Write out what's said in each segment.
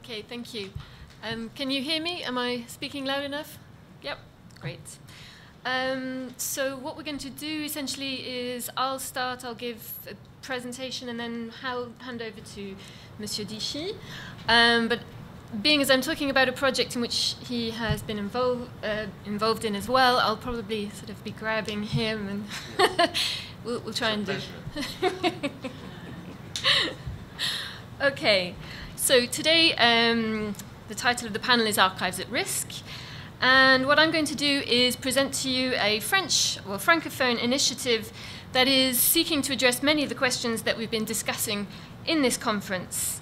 Okay, thank you. Can you hear me? Am I speaking loud enough? Yep, great. So what we're going to do essentially is I'll give a presentation and then hand over to Monsieur Dichy. But being as I'm talking about a project in which he has been involved in as well, I'll probably sort of be grabbing him and we'll try and do. Okay, so today the title of the panel is Archives at Risk. And what I'm going to do is present to you a French or Francophone initiative that is seeking to address many of the questions that we've been discussing in this conference.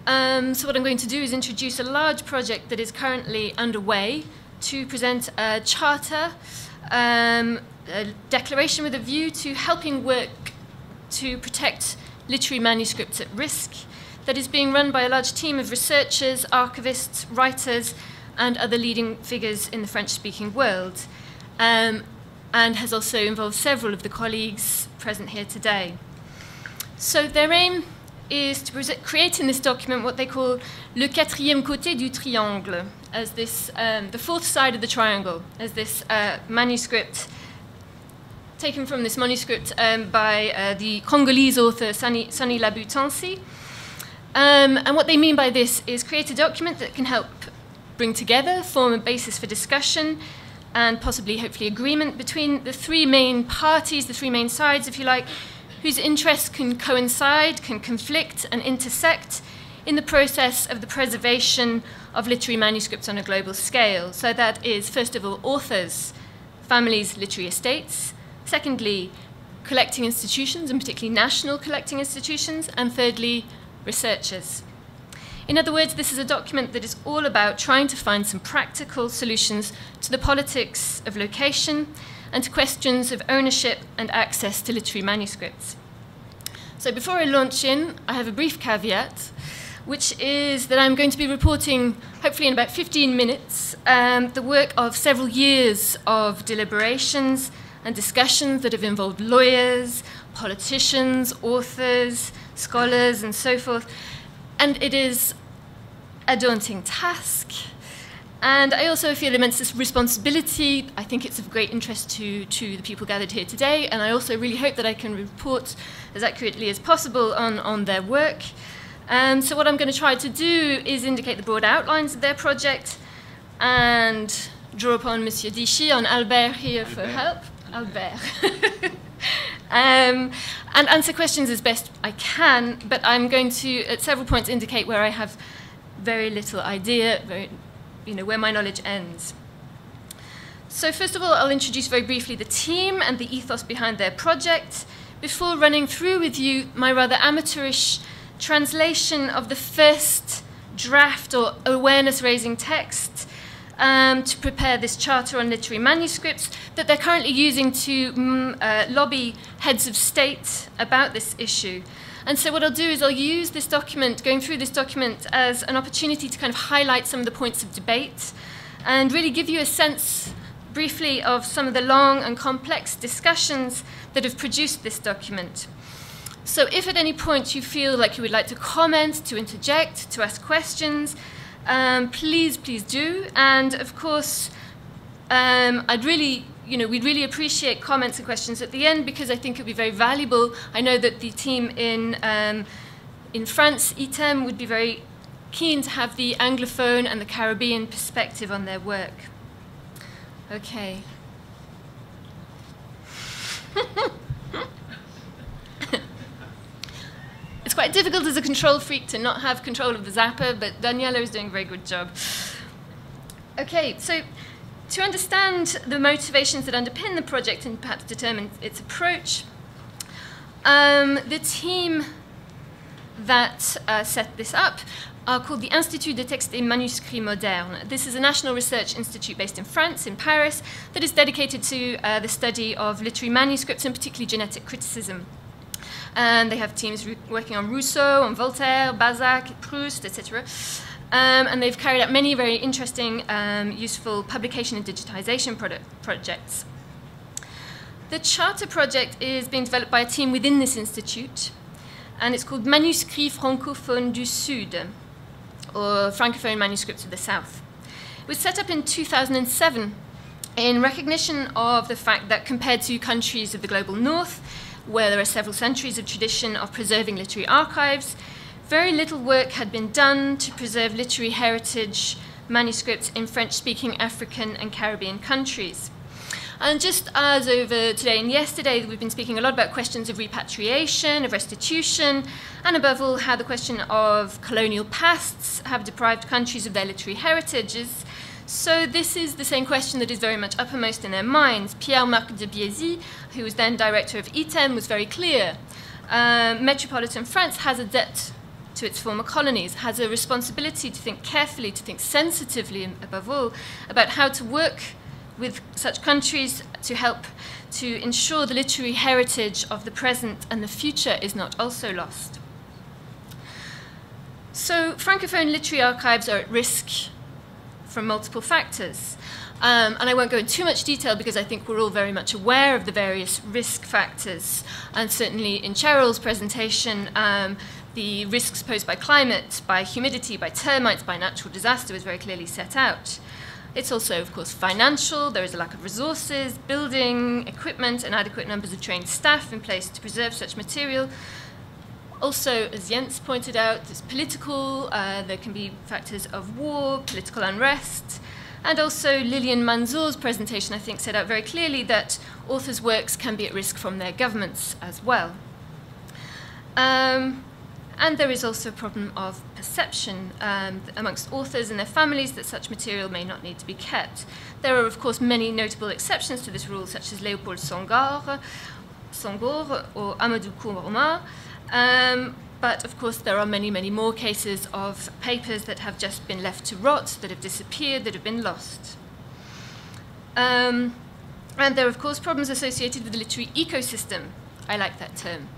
So what I'm going to do is introduce a large project that is currently underway to present a charter, a declaration with a view to helping work to protect literary manuscripts at risk, that is being run by a large team of researchers, archivists, writers, and other leading figures in the French-speaking world, and has also involved several of the colleagues present here today. So their aim is to create in this document what they call le quatrième côté du triangle, as this, the fourth side of the triangle, as this manuscript, taken from this manuscript by the Congolese author Sani Labutansi. And what they mean by this is create a document that can help bring together, form a basis for discussion, and possibly, hopefully, agreement between the three main parties, the three main sides, if you like, whose interests can coincide, can conflict, and intersect in the process of the preservation of literary manuscripts on a global scale. So that is, first of all, authors, families, literary estates. Secondly, collecting institutions, and particularly national collecting institutions. And thirdly, researchers. In other words, this is a document that is all about trying to find some practical solutions to the politics of location and to questions of ownership and access to literary manuscripts. So before I launch in, I have a brief caveat, which is that I'm going to be reporting, hopefully in about 15 minutes, the work of several years of deliberations and discussions that have involved lawyers, politicians, authors, scholars, and so forth. And it is a daunting task. And I also feel immense responsibility. I think it's of great interest to the people gathered here today. And I also really hope that I can report as accurately as possible on their work. So what I'm going to try to do is indicate the broad outlines of their project and draw upon Monsieur Dichy, on Albert here for help. Albert. And answer questions as best I can, but I'm going to, at several points, indicate where I have very little idea, where my knowledge ends. So first of all, I'll introduce very briefly the team and the ethos behind their project, before running through with you my rather amateurish translation of the first draft or awareness-raising text to prepare this charter on literary manuscripts that they're currently using to lobby heads of state about this issue. And so what I'll do is I'll use this document, going through this document, as an opportunity to kind of highlight some of the points of debate and really give you a sense, briefly, of some of the long and complex discussions that have produced this document. So if at any point you feel like you would like to comment, to interject, to ask questions, please do. And of course, we'd really appreciate comments and questions at the end, because I think it would be very valuable. I know that the team in France, ITEM, would be very keen to have the Anglophone and the Caribbean perspective on their work. Okay. It's quite difficult as a control freak to not have control of the zapper, but Daniela is doing a very good job. Okay, so to understand the motivations that underpin the project and perhaps determine its approach, the team that set this up are called the Institut des Textes et Manuscrits Modernes. This is a national research institute based in France, in Paris, that is dedicated to the study of literary manuscripts and particularly genetic criticism. And they have teams working on Rousseau, on Voltaire, Balzac, Proust, etc. And they've carried out many very interesting, useful publication and digitization projects. The charter project is being developed by a team within this institute, and it's called Manuscrits francophones du Sud. or Francophone manuscripts of the South. It was set up in 2007 in recognition of the fact that compared to countries of the global north, where there are several centuries of tradition of preserving literary archives, very little work had been done to preserve literary heritage manuscripts in French-speaking African and Caribbean countries. And just as over today and yesterday, we've been speaking a lot about questions of repatriation, of restitution, and above all, how the question of colonial pasts have deprived countries of their literary heritages. So this is the same question that is very much uppermost in their minds. Pierre-Marc de Biésy, who was then director of ITEM, was very clear. Metropolitan France has a debt to its former colonies, has a responsibility to think carefully, to think sensitively, and above all, about how to work with such countries to help to ensure the literary heritage of the present and the future is not also lost. So Francophone literary archives are at risk from multiple factors. And I won't go into too much detail because I think we're all very much aware of the various risk factors. And certainly in Cheryl's presentation, the risks posed by climate, by humidity, by termites, by natural disaster was very clearly set out. It's also, of course, financial. There is a lack of resources, building, equipment, and adequate numbers of trained staff in place to preserve such material. Also, as Jens pointed out, there's political, there can be factors of war, political unrest, and also Lilian Manzour's presentation, I think, set out very clearly that authors' works can be at risk from their governments as well. And there is also a problem of perception amongst authors and their families that such material may not need to be kept. There are, of course, many notable exceptions to this rule, such as Léopold Senghor or Amadou Kourma. But, of course, there are many, many more cases of papers that have just been left to rot, that have disappeared, that have been lost. And there are, of course, problems associated with the literary ecosystem. I like that term.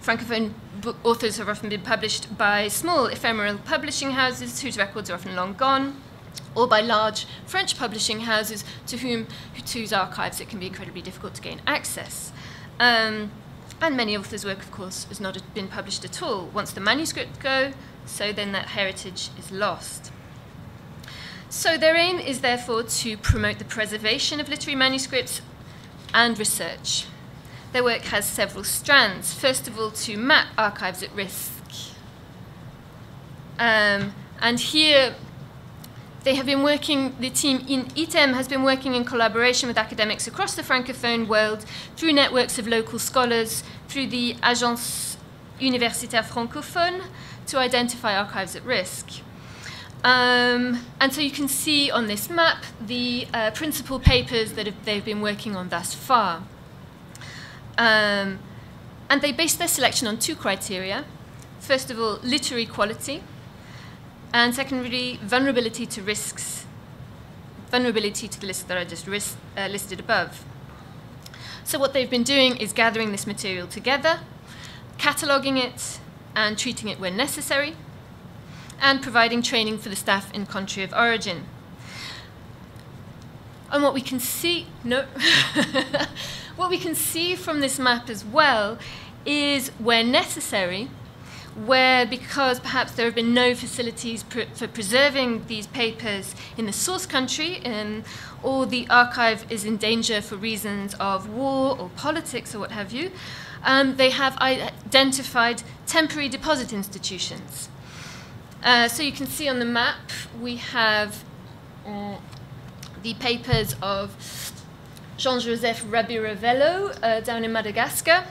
Francophone book authors have often been published by small ephemeral publishing houses whose records are often long gone, or by large French publishing houses to whose archives it can be incredibly difficult to gain access. And many authors' work, of course, has not been published at all. Once the manuscript go, so then that heritage is lost. So their aim is therefore to promote the preservation of literary manuscripts and research. Their work has several strands. First of all, to map archives at risk. And here, they have been working, the team in ITEM has been working in collaboration with academics across the Francophone world through networks of local scholars, through the Agence Universitaire Francophone, to identify archives at risk. And so you can see on this map the principal papers that they've been working on thus far. And they based their selection on two criteria. First of all, literary quality, and secondly, vulnerability to risks, vulnerability to the list that I just listed above. So what they've been doing is gathering this material together, cataloguing it, and treating it when necessary, and providing training for the staff in country of origin. And what we can see, what we can see from this map as well is where necessary, where because perhaps there have been no facilities for preserving these papers in the source country, or the archive is in danger for reasons of war or politics or what have you, they have identified temporary deposit institutions. So you can see on the map we have the papers of Jean-Joseph Rabiravello down in Madagascar.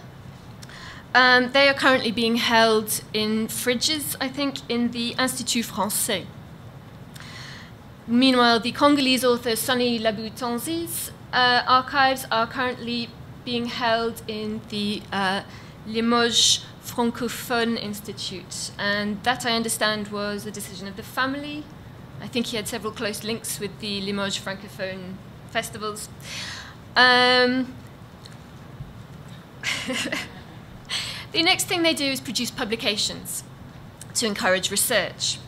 They are currently being held in fridges, I think, in the Institut Français. Meanwhile, the Congolese author Sonny Labutanzi's archives are currently being held in the Limoges Francophone Institute. And that, I understand, was a decision of the family. I think he had several close links with the Limoges Francophone festivals. The next thing they do is produce publications to encourage research.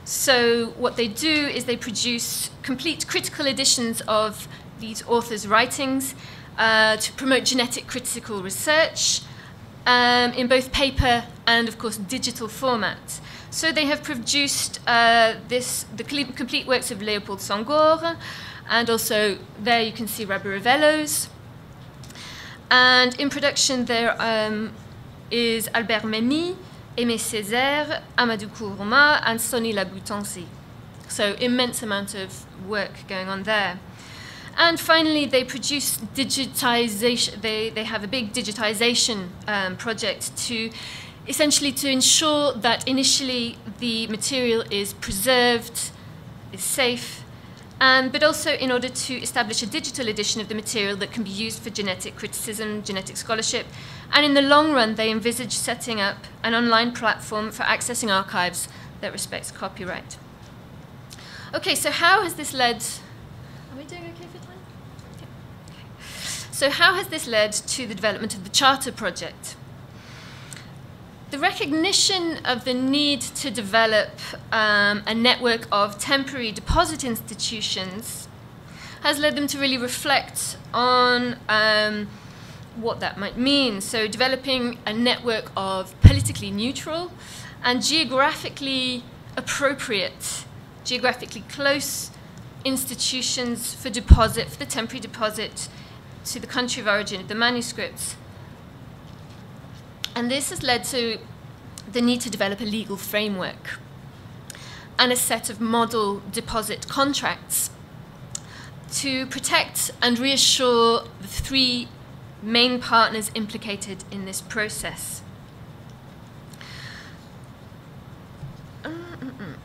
So what they do is they produce complete critical editions of these authors' writings to promote genetic critical research in both paper and of course digital format. So they have produced the complete works of Léopold Senghor, and also there you can see Rabbi Ravello's. And in production there is Albert Memmi, Aimé Césaire, Amadou Kourouma, and Sonny Laboutancy. So immense amount of work going on there. And finally, they produce digitization. They have a big digitization project to essentially to ensure that initially the material is preserved, is safe, but also in order to establish a digital edition of the material that can be used for genetic criticism, genetic scholarship. And in the long run, they envisage setting up an online platform for accessing archives that respects copyright. Okay, so how has this led... Are we doing okay for time? Okay. So how has this led to the development of the Charter project? The recognition of the need to develop a network of temporary deposit institutions has led them to really reflect on what that might mean. So developing a network of politically neutral and geographically appropriate, geographically close institutions for deposit, for the temporary deposit to the country of origin of the manuscripts. And this has led to the need to develop a legal framework and a set of model deposit contracts to protect and reassure the three main partners implicated in this process.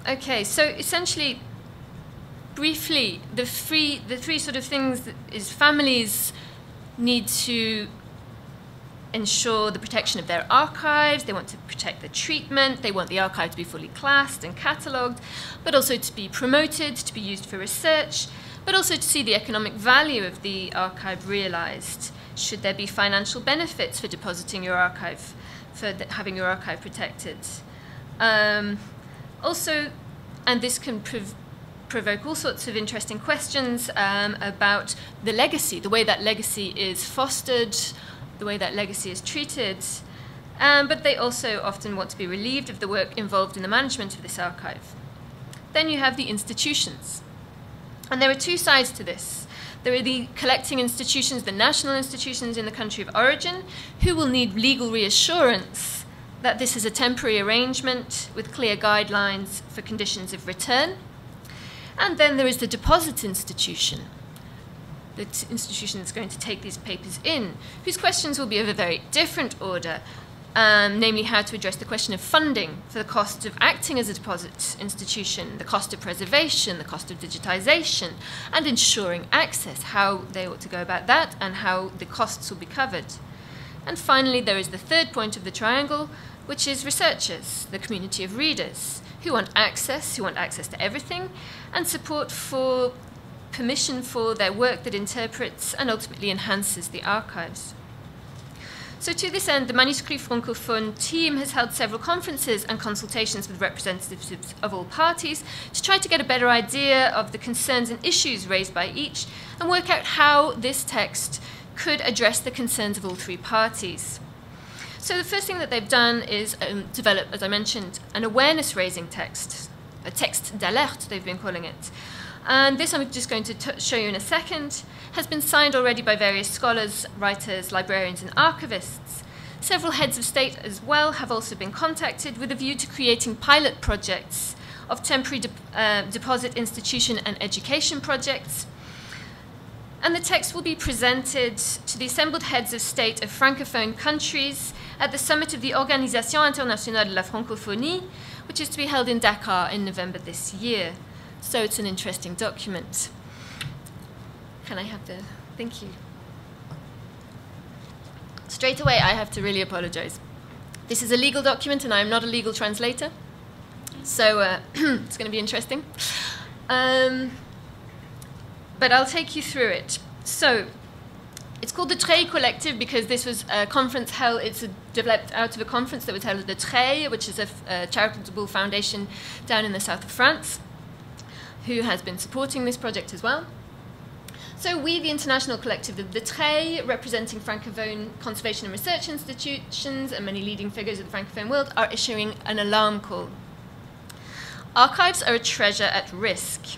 Okay, so essentially, briefly, the three sort of things that is families need to ensure the protection of their archives, they want to protect the treatment, they want the archive to be fully classed and catalogued, but also to be promoted, to be used for research, but also to see the economic value of the archive realized. Should there be financial benefits for depositing your archive, for having your archive protected? Also, and this can provoke all sorts of interesting questions about the legacy, the way that legacy is fostered, the way that legacy is treated, but they also often want to be relieved of the work involved in the management of this archive. Then you have the institutions. And there are two sides to this. There are the collecting institutions, the national institutions in the country of origin, who will need legal reassurance that this is a temporary arrangement with clear guidelines for conditions of return. And then there is the deposit institution, the institution that's going to take these papers in, whose questions will be of a very different order, namely how to address the question of funding for the cost of acting as a deposit institution, the cost of preservation, the cost of digitization, and ensuring access, how they ought to go about that, and how the costs will be covered. And finally, there is the third point of the triangle, which is researchers, the community of readers, who want access to everything, and support for permission for their work that interprets and ultimately enhances the archives. So to this end, the Manuscrit Francophone team has held several conferences and consultations with representatives of all parties to try to get a better idea of the concerns and issues raised by each and work out how this text could address the concerns of all three parties. So the first thing that they've done is develop, as I mentioned, an awareness-raising text, a text d'alerte, they've been calling it. And this I'm just going to show you in a second, has been signed already by various scholars, writers, librarians, and archivists. Several heads of state as well have also been contacted with a view to creating pilot projects of temporary deposit institution and education projects. And the text will be presented to the assembled heads of state of Francophone countries at the summit of the Organisation Internationale de la Francophonie, which is to be held in Dakar in November this year. So it's an interesting document. Can I have the... Thank you. Straight away, I have to really apologize. This is a legal document, and I am not a legal translator. So it's going to be interesting. But I'll take you through it. So it's called the Treilles Collective because this was a conference held, it's developed out of a conference that was held at the Treilles, which is a charitable foundation down in the south of France, who has been supporting this project as well. So we, the International Collective of the Trait, representing Francophone conservation and research institutions and many leading figures of the Francophone world, are issuing an alarm call. Archives are a treasure at risk.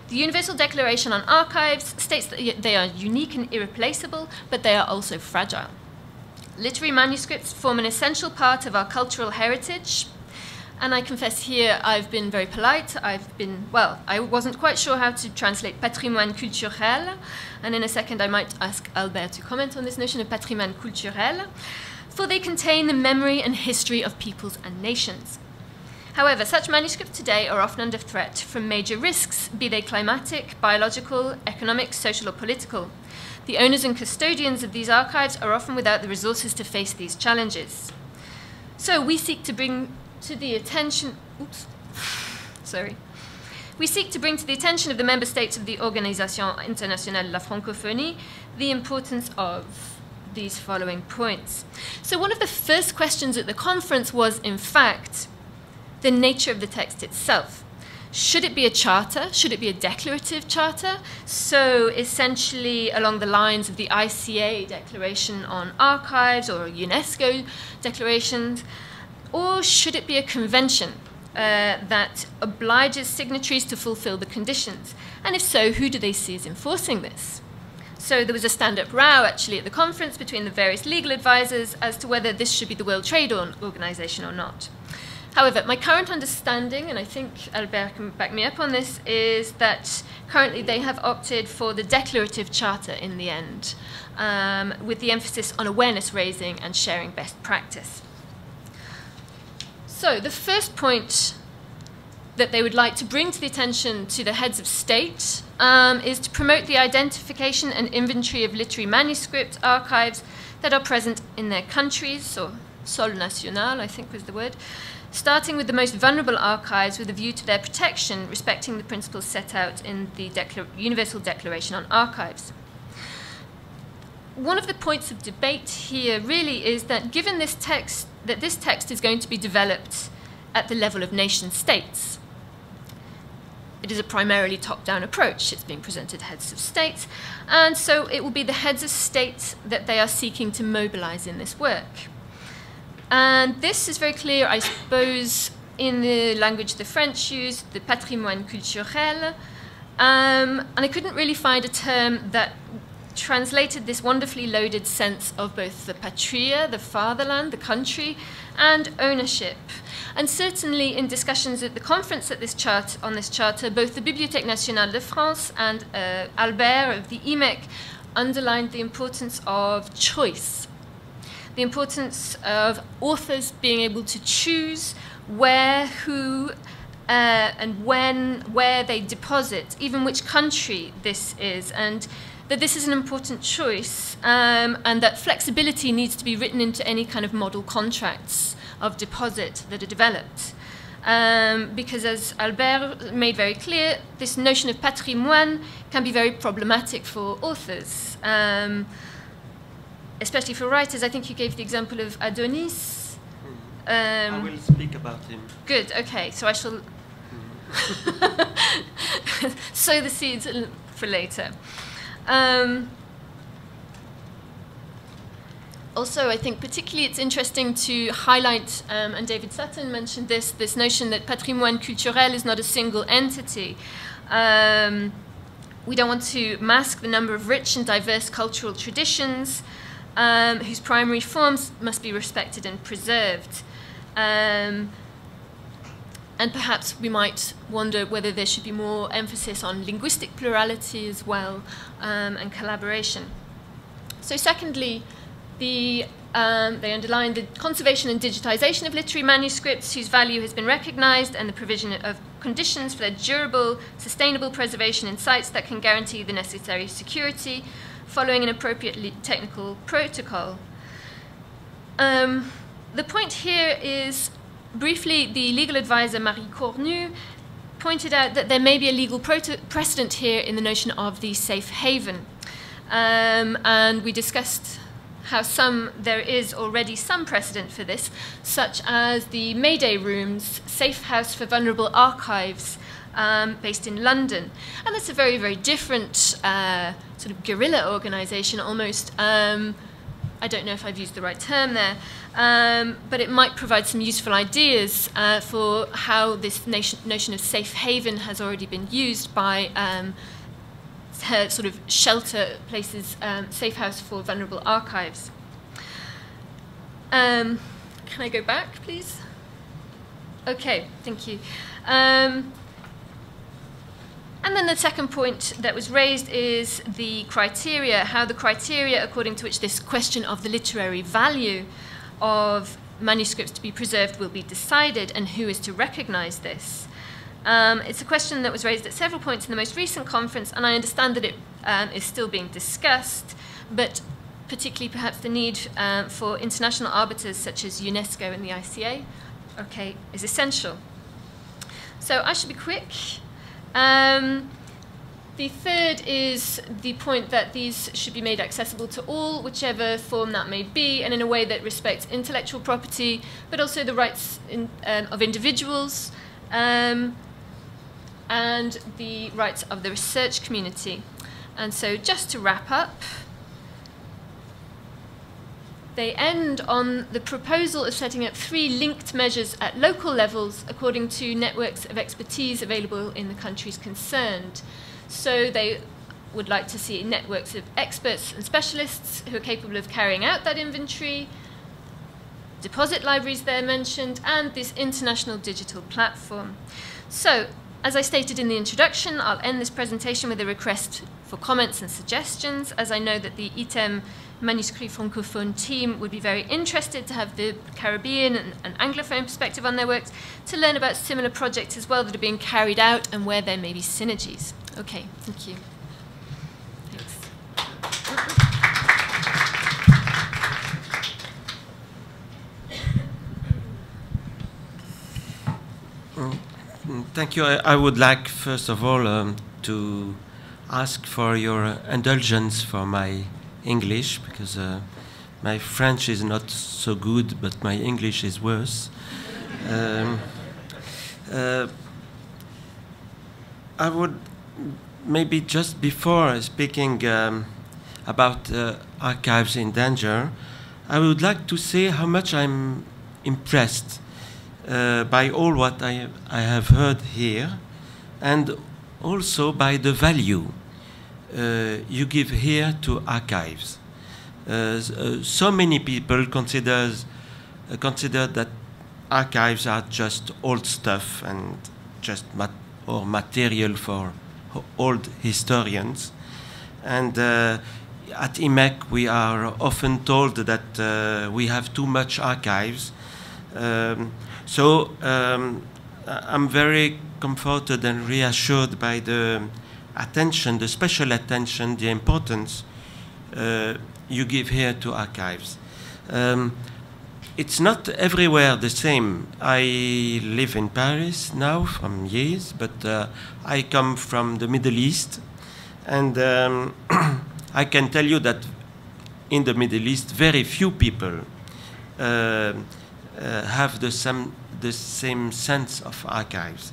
The Universal Declaration on Archives states that they are unique and irreplaceable, but they are also fragile. Literary manuscripts form an essential part of our cultural heritage. And I confess here, I've been very polite. I wasn't quite sure how to translate patrimoine culturel. And in a second, I might ask Albert to comment on this notion of patrimoine culturel, for they contain the memory and history of peoples and nations. However, such manuscripts today are often under threat from major risks, be they climatic, biological, economic, social, or political. The owners and custodians of these archives are often without the resources to face these challenges. So we seek to bring to the attention, We seek to bring to the attention of the member states of the Organisation Internationale de la Francophonie the importance of these following points. So one of the first questions at the conference was, in fact, the nature of the text itself. Should it be a charter? Should it be a declarative charter? So essentially along the lines of the ICA Declaration on Archives or UNESCO declarations, or should it be a convention that obliges signatories to fulfill the conditions? And if so, who do they see as enforcing this? So there was a stand-up row actually at the conference between the various legal advisors as to whether this should be the World Trade Organization or not. However, my current understanding, and I think Albert can back me up on this, is that currently they have opted for the declarative charter in the end, with the emphasis on awareness raising and sharing best practice. So the first point that they would like to bring to the attention to the heads of state is to promote the identification and inventory of literary manuscript archives that are present in their countries, or sol national, I think was the word, starting with the most vulnerable archives with a view to their protection, respecting the principles set out in the Universal Declaration on Archives. One of the points of debate here really is that given this text, that this text is going to be developed at the level of nation states. It is a primarily top-down approach. It's being presented to heads of states, and so it will be the heads of states that they are seeking to mobilize in this work. And this is very clear, I suppose, in the language the French use, the patrimoine culturel, and I couldn't really find a term that translated this wonderfully loaded sense of both the patria, the fatherland, the country, and ownership. And certainly in discussions at the conference on this charter, both the Bibliothèque Nationale de France and Albert of the IMEC underlined the importance of choice, the importance of authors being able to choose where, who, and when, where they deposit, even which country this is, and that this is an important choice, and that flexibility needs to be written into any kind of model contracts of deposit that are developed. Because as Albert made very clear, this notion of patrimoine can be very problematic for authors, especially for writers. I think you gave the example of Adonis. I will speak about him. Good, okay, so I shall sow the seeds for later. Also, I think particularly it's interesting to highlight, and David Sutton mentioned this notion that patrimoine culturel is not a single entity. We don't want to mask the number of rich and diverse cultural traditions whose primary forms must be respected and preserved. And perhaps we might wonder whether there should be more emphasis on linguistic plurality as well, and collaboration. So secondly, they underline the conservation and digitization of literary manuscripts whose value has been recognized, and the provision of conditions for their durable, sustainable preservation in sites that can guarantee the necessary security, following an appropriate technical protocol. The point here is, briefly, the legal advisor Marie Cornu pointed out that there may be a legal precedent here in the notion of the safe haven. And we discussed how there is already some precedent for this, such as the Mayday Rooms, Safe House for Vulnerable Archives, based in London. And that's a very, very different sort of guerrilla organisation almost. I don't know if I've used the right term there, but it might provide some useful ideas for how this notion of safe haven has already been used by sort of shelter places, safe house for vulnerable archives. Can I go back, please? Okay, thank you. And then the second point that was raised is the criteria, how the criteria according to which this question of the literary value of manuscripts to be preserved will be decided, and who is to recognize this. It's a question that was raised at several points in the most recent conference, and I understand that it is still being discussed, but particularly perhaps the need for international arbiters such as UNESCO and the ICA, is essential. So I should be quick. The third is the point that these should be made accessible to all, whichever form that may be, and in a way that respects intellectual property, but also the rights of individuals and the rights of the research community. And so just to wrap up, they end on the proposal of setting up 3 linked measures at local levels according to networks of expertise available in the countries concerned. So they would like to see networks of experts and specialists who are capable of carrying out that inventory, deposit libraries they're mentioned, and this international digital platform. So, as I stated in the introduction, I'll end this presentation with a request for comments and suggestions, as I know that the ITEM Manuscrit Francophone team would be very interested to have the Caribbean and Anglophone perspective on their works, to learn about similar projects as well that are being carried out and where there may be synergies. Okay, thank you. Thanks. Thank you. I would like, first of all, to ask for your indulgence for my English, because my French is not so good, but my English is worse. I would maybe just before speaking about archives in danger, I would like to say how much I'm impressed by all what I have heard here, and also by the value you give here to archives. So many people consider that archives are just old stuff and just material for old historians. And at IMEC we are often told that we have too much archives. So I'm very comforted and reassured by the attention, the special attention, the importance you give here to archives. It's not everywhere the same. I live in Paris now from years, but I come from the Middle East, and I can tell you that in the Middle East very few people have the same sense of archives.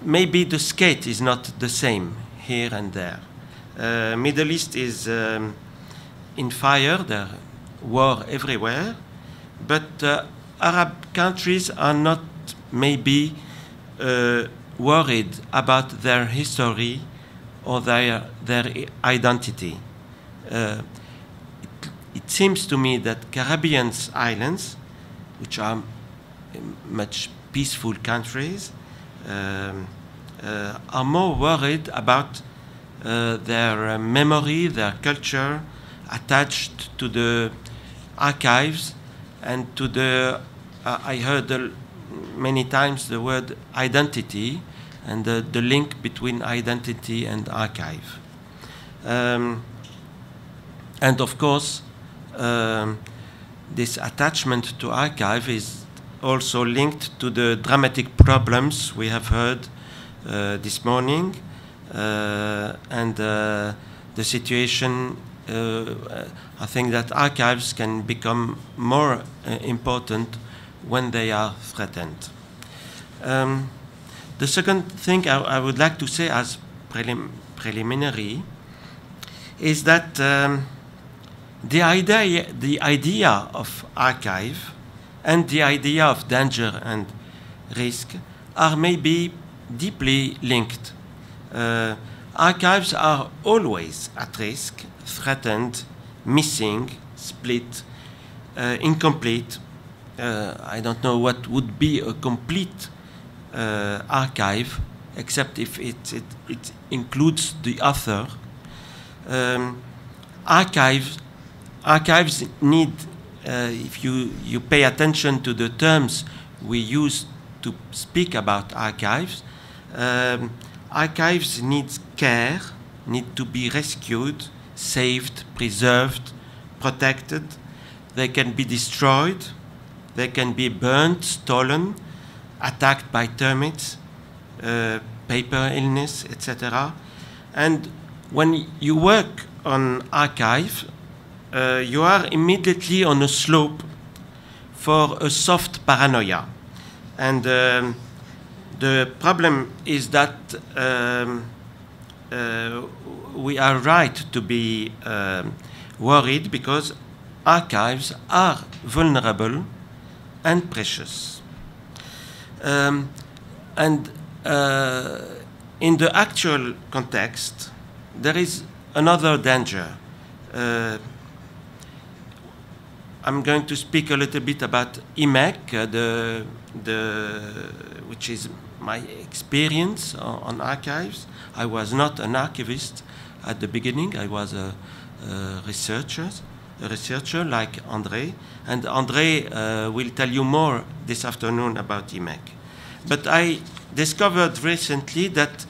Maybe the skate is not the same here and there. Middle East is in fire, there war everywhere, but Arab countries are not maybe worried about their history or their identity. It seems to me that Caribbean islands, which are much peaceful countries, are more worried about their memory, their culture, attached to the archives and to the, I heard many times the word identity and the link between identity and archive. And of course, this attachment to archive is also linked to the dramatic problems we have heard this morning, and the situation. I think that archives can become more important when they are threatened. The second thing I would like to say as preliminary is that the idea of archive and the idea of danger and risk are maybe deeply linked. Archives are always at risk, threatened, missing, split, incomplete. I don't know what would be a complete archive, except if it includes the author. Archives need, if you pay attention to the terms we use to speak about archives, archives need care, need to be rescued, saved, preserved, protected. They can be destroyed, they can be burned, stolen, attacked by termites, paper illness, etc. And when you work on archive, you are immediately on a slope for a soft paranoia. And the problem is that we are right to be worried because archives are vulnerable and precious. And in the actual context, there is another danger. I'm going to speak a little bit about IMEC, which is my experience on archives. I was not an archivist at the beginning. I was a researcher like André. And André will tell you more this afternoon about IMEC. But I discovered recently that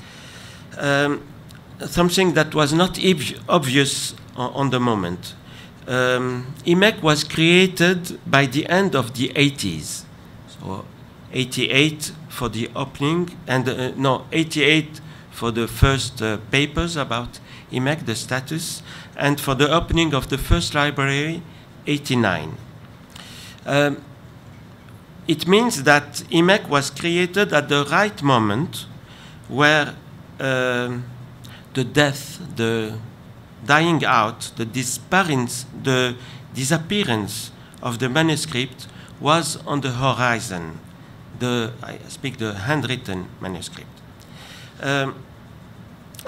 something that was not obvious on the moment. IMEC was created by the end of the 80s. So 88 for the opening, and 88 for the first papers about IMEC, the status, and for the opening of the first library, 89. It means that IMEC was created at the right moment where the death, the dying out, the disappearance of the manuscript was on the horizon. I speak the handwritten manuscript.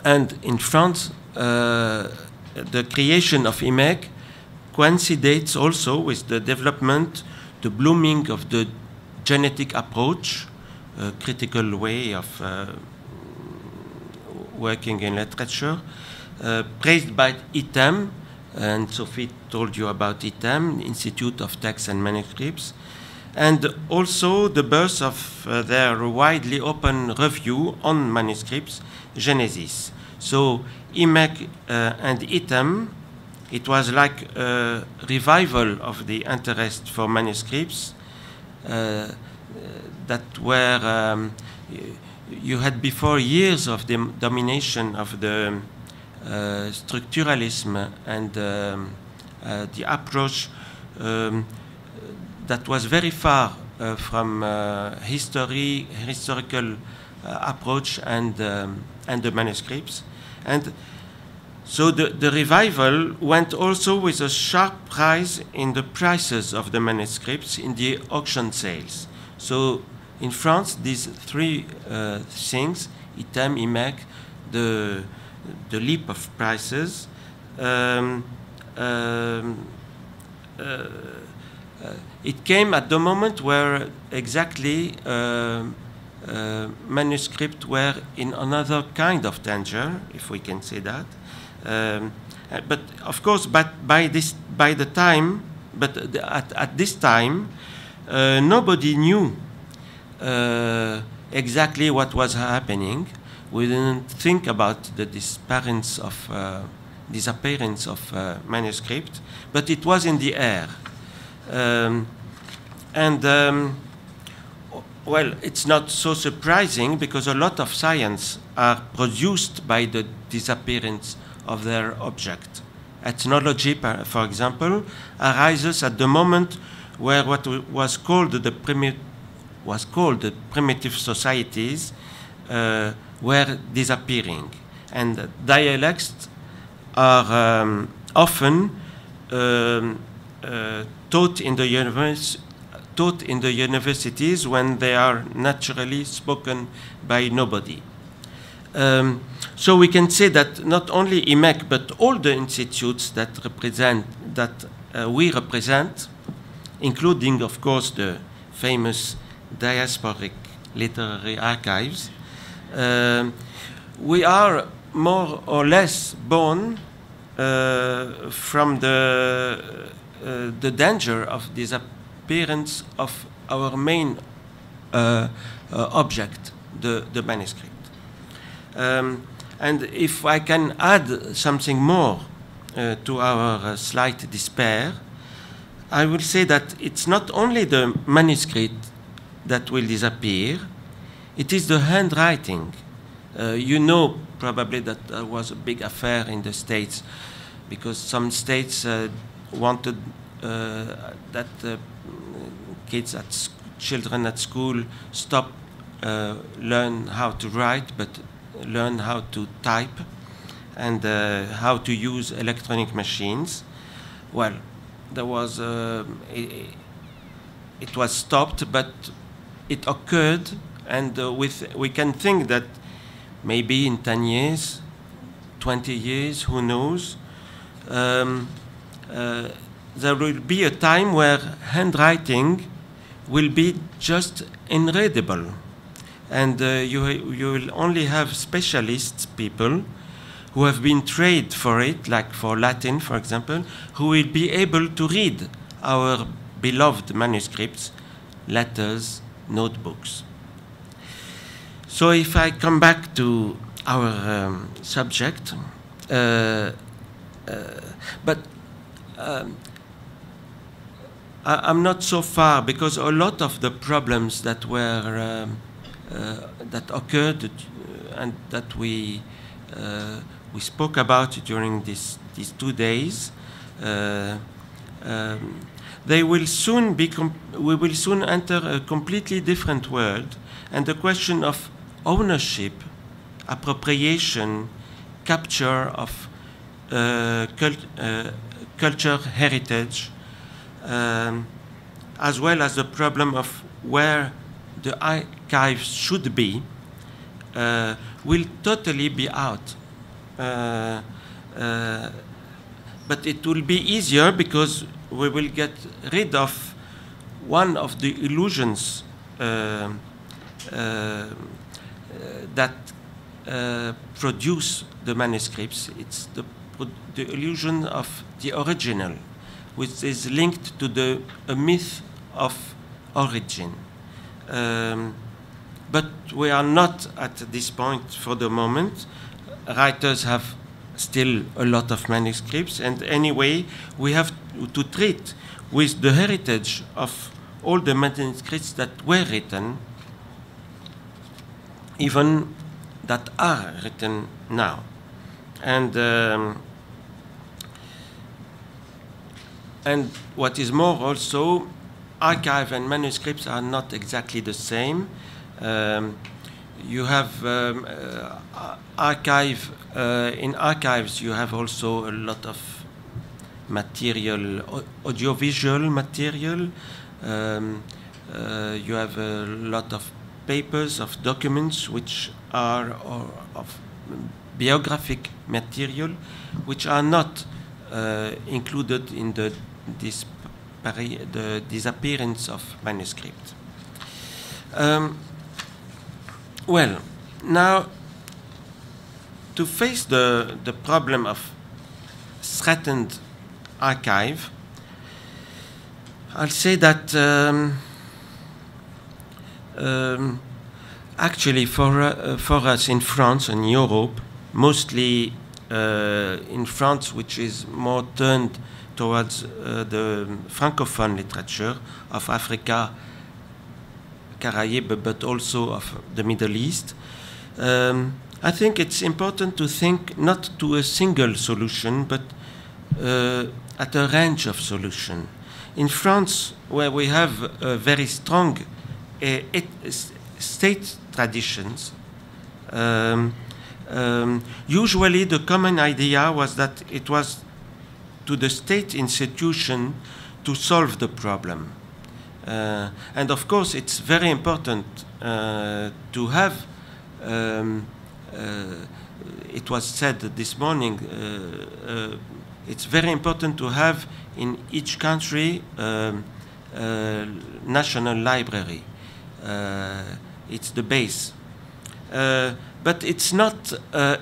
And in France, the creation of IMEC coincides also with the development, the blooming of the genetic approach, a critical way of working in literature, praised by ITEM, and Sophie told you about ITEM, Institute of Texts and Manuscripts, and also the birth of their widely open review on manuscripts, Genesis. So IMEC and ITEM, it was like a revival of the interest for manuscripts that were, you had before years of the domination of the structuralism and the approach that was very far from historical approach and the manuscripts. And so the revival went also with a sharp rise in the prices of the manuscripts in the auction sales. So in France, these three things, ITEM, IMEC, the leap of prices, it came at the moment where exactly manuscripts were in another kind of danger, if we can say that. But of course, at this time, nobody knew exactly what was happening. We didn't think about the disappearance of manuscript, but it was in the air. Well, it's not so surprising because a lot of science are produced by the disappearance of their object. Ethnology, for example, arises at the moment where what was called the primitive societies were disappearing, and dialects are often taught in the universities when they are naturally spoken by nobody. So we can say that not only IMEC, but all the institutes that we represent, including, of course, the famous diasporic literary archives, we are more or less born from the danger of disappearance of our main object, the manuscript. And if I can add something more to our slight despair, I will say that it's not only the manuscript that will disappear, it is the handwriting. You know probably that there was a big affair in the States because some states wanted that children at school stop learn how to write, but learn how to type and how to use electronic machines. Well, there was it was stopped, but it occurred, and we can think that maybe in 10 years, 20 years, who knows, there will be a time where handwriting will be just unreadable. And you will only have specialists, people, who have been trained for it, like for Latin, for example, who will be able to read our beloved manuscripts, letters, notebooks. So if I come back to our subject, but I'm not so far, because a lot of the problems that were that occurred and that we spoke about during these 2 days, they will soon we will soon enter a completely different world, and the question of ownership, appropriation, capture of culture heritage, as well as the problem of where the archives should be, will totally be out. But it will be easier because we will get rid of one of the illusions that produce the manuscripts. It's the illusion of the original, which is linked to a myth of origin. But we are not at this point for the moment. Writers have still a lot of manuscripts, and anyway, we have to treat with the heritage of all the manuscripts that were written, even that are written now. And what is more also, archive and manuscripts are not exactly the same. You have in archives you have also a lot of material, audiovisual material. You have a lot of papers, of documents which are of biographic material, which are not included in the disappearance of manuscript. Well, now, to face the problem of threatened archive, I'll say that actually for us in France and Europe, mostly in France, which is more turned towards the Francophone literature of Africa, Caribbean, but also of the Middle East, I think it's important to think not to a single solution, but at a range of solutions. In France, where we have very strong state traditions, Usually the common idea was that it was to the state institution to solve the problem. And of course it's very important to have, it was said this morning, it's very important to have in each country national library. It's the base. But it's not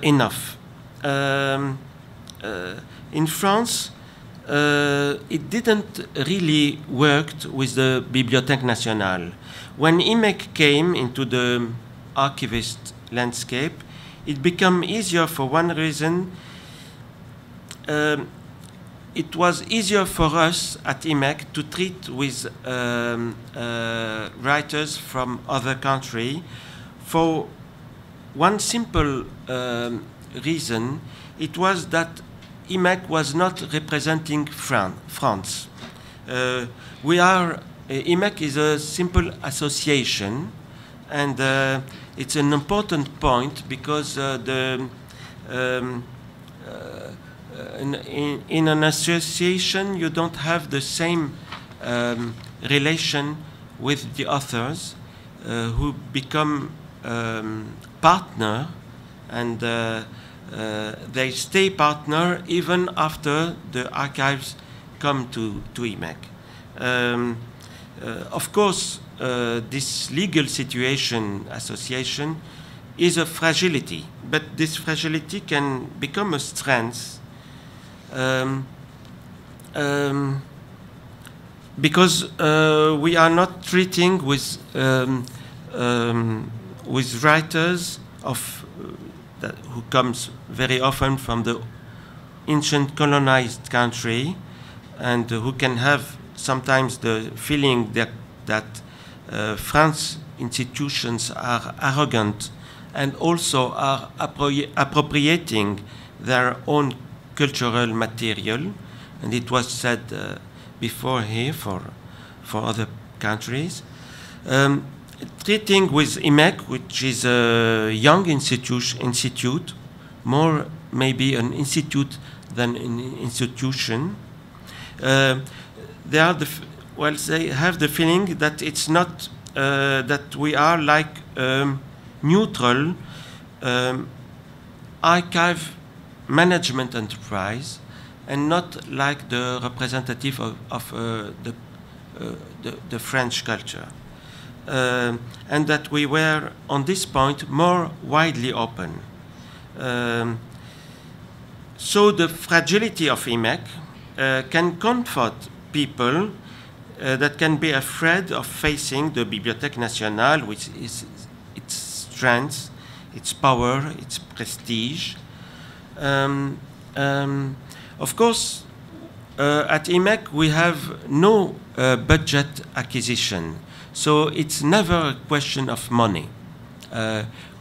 enough. In France, it didn't really work with the Bibliothèque Nationale. When IMEC came into the archivist landscape, it became easier for one reason. It was easier for us at IMEC to treat with writers from other countries for one simple reason. It was that IMEC was not representing France. IMEC is a simple association, and it's an important point because in an association you don't have the same relation with the authors who become partner, and they stay partner even after the archives come to IMEC. Of course, this legal situation association is a fragility, but this fragility can become a strength because we are not treating with writers of who comes very often from the ancient colonized country, and who can have sometimes the feeling that France institutions are arrogant and also are appropriating their own cultural material. And it was said before here for other countries. Treating with IMEC, which is a young institute, more maybe an institute than an institution, they have the feeling that it's not that we are like neutral archive management enterprise, and not like the representative of the French culture. And that we were, on this point, more widely open. So the fragility of IMEC can comfort people that can be afraid of facing the Bibliothèque Nationale, which is its strength, its power, its prestige. Of course, at IMEC we have no budget acquisition. So it's never a question of money.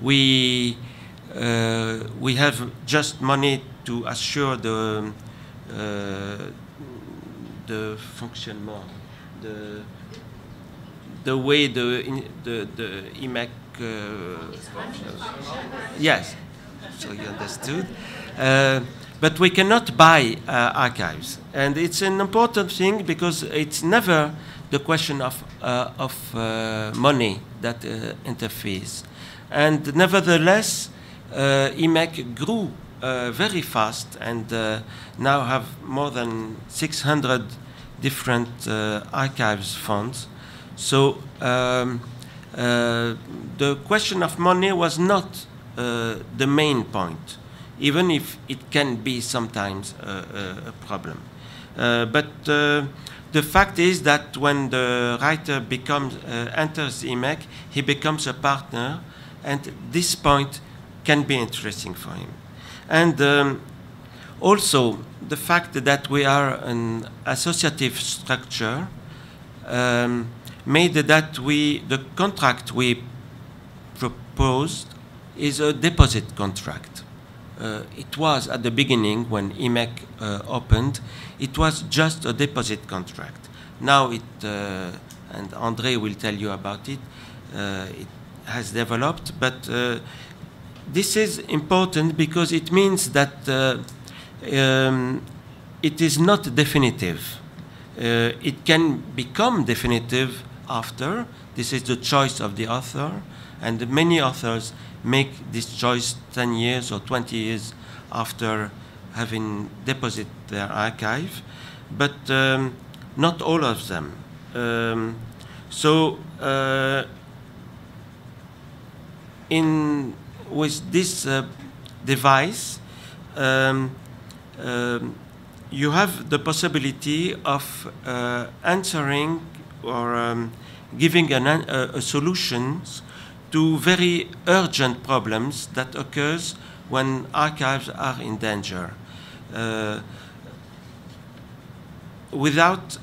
We have just money to assure the fonctionnement, the way the IMEC. Yes, so you understood. But we cannot buy archives, and it's an important thing because it's never the question of money that interferes. And nevertheless, IMEC grew very fast, and now have more than 600 different archives funds. So the question of money was not the main point, even if it can be sometimes a problem. But the fact is that when the writer enters IMEC, he becomes a partner, and this point can be interesting for him. And also the fact that we are an associative structure made that the contract we proposed is a deposit contract. It was at the beginning when IMEC opened, it was just a deposit contract. Now and André will tell you about it, it has developed, but this is important because it means that it is not definitive. It can become definitive after. This is the choice of the author, and many authors make this choice 10 years or 20 years after having deposited their archive, but not all of them. With this device, you have the possibility of answering or giving a solutions to very urgent problems that occurs when archives are in danger, without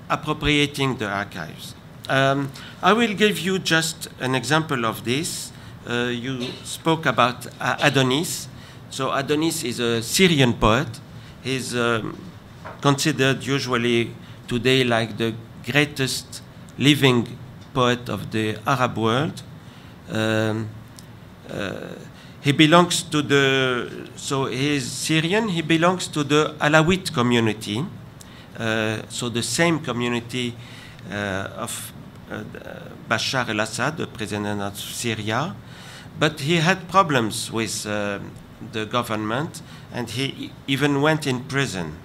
appropriating the archives. I will give you just an example of this. You spoke about Adonis. So Adonis is a Syrian poet. He's considered usually today like the greatest living poet of the Arab world. He belongs to he's Syrian, he belongs to the Alawite community, so the same community of Bashar al-Assad, the president of Syria, but he had problems with the government, and he even went in prison.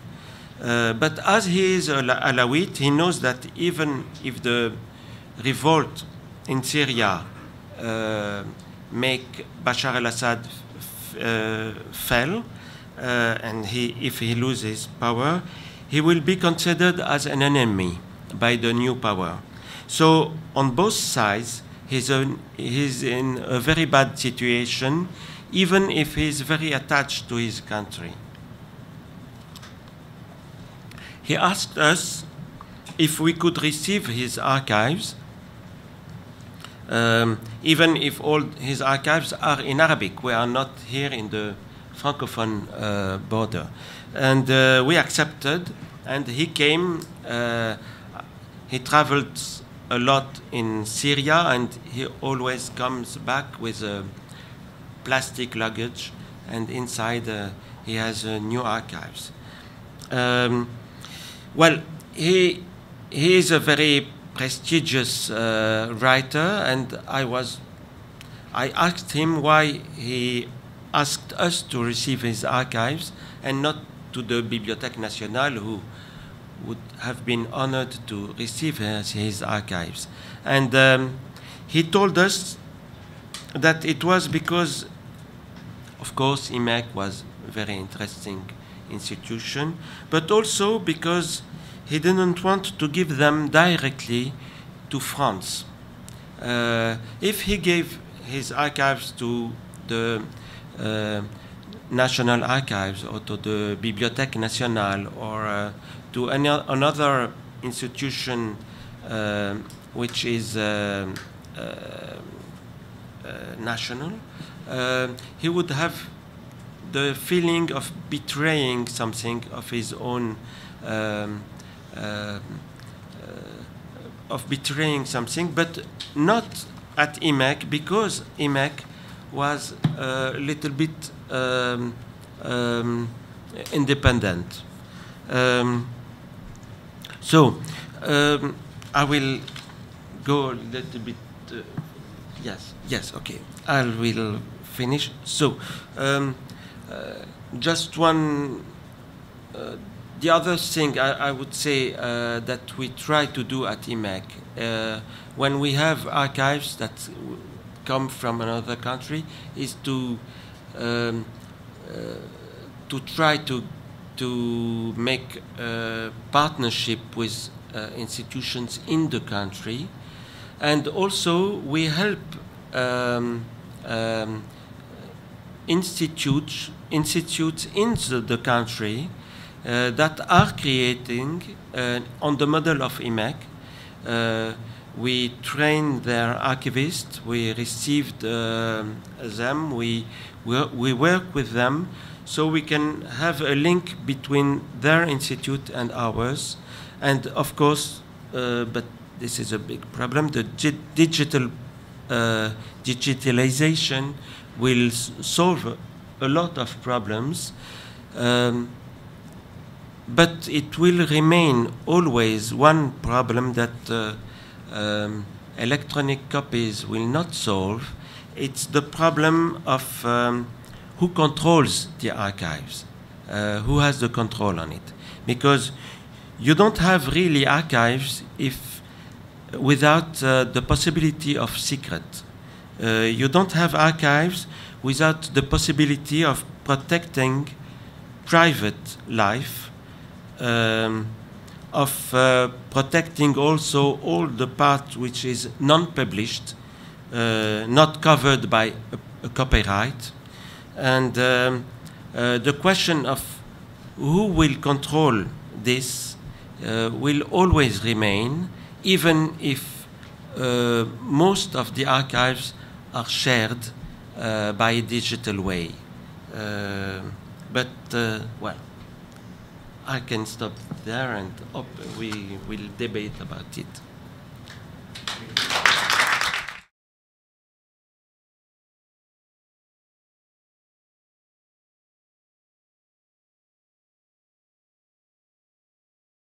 But as he is Alawite, he knows that even if the revolt in Syria make Bashar al-Assad fell, and if he loses power, he will be considered as an enemy by the new power. So on both sides, he's in a very bad situation, even if he's very attached to his country. He asked us if we could receive his archives, even if all his archives are in Arabic. We are not here in the Francophone border. And we accepted, and he came, he traveled a lot in Syria, and he always comes back with a plastic luggage, and inside he has new archives. Well, he is a very prestigious writer, and I asked him why he asked us to receive his archives and not to the Bibliothèque Nationale, who would have been honored to receive his archives. And he told us that it was because, of course, IMEC was a very interesting institution, but also because he didn't want to give them directly to France. If he gave his archives to the National Archives or to the Bibliothèque Nationale or to another institution which is national, he would have the feeling of betraying something of his own, but not at IMEC, because IMEC was a little bit independent. I will go a little bit. Yes, okay. I will finish. So, just one. The other thing I would say that we try to do at IMEC, when we have archives that come from another country, is to try to make a partnership with institutions in the country, and also we help institutes in the country that are creating on the model of IMEC. We train their archivists, we received them, we work with them, so we can have a link between their institute and ours. And of course, but this is a big problem, the digitalization will solve a lot of problems, but it will remain always one problem that electronic copies will not solve. It's the problem of who controls the archives, who has the control on it. Because you don't have really archives if without the possibility of secret. You don't have archives without the possibility of protecting private life, of protecting also all the part which is non-published, not covered by a copyright. And the question of who will control this will always remain, even if most of the archives are shared by a digital way. Well, I can stop there and we will debate about it.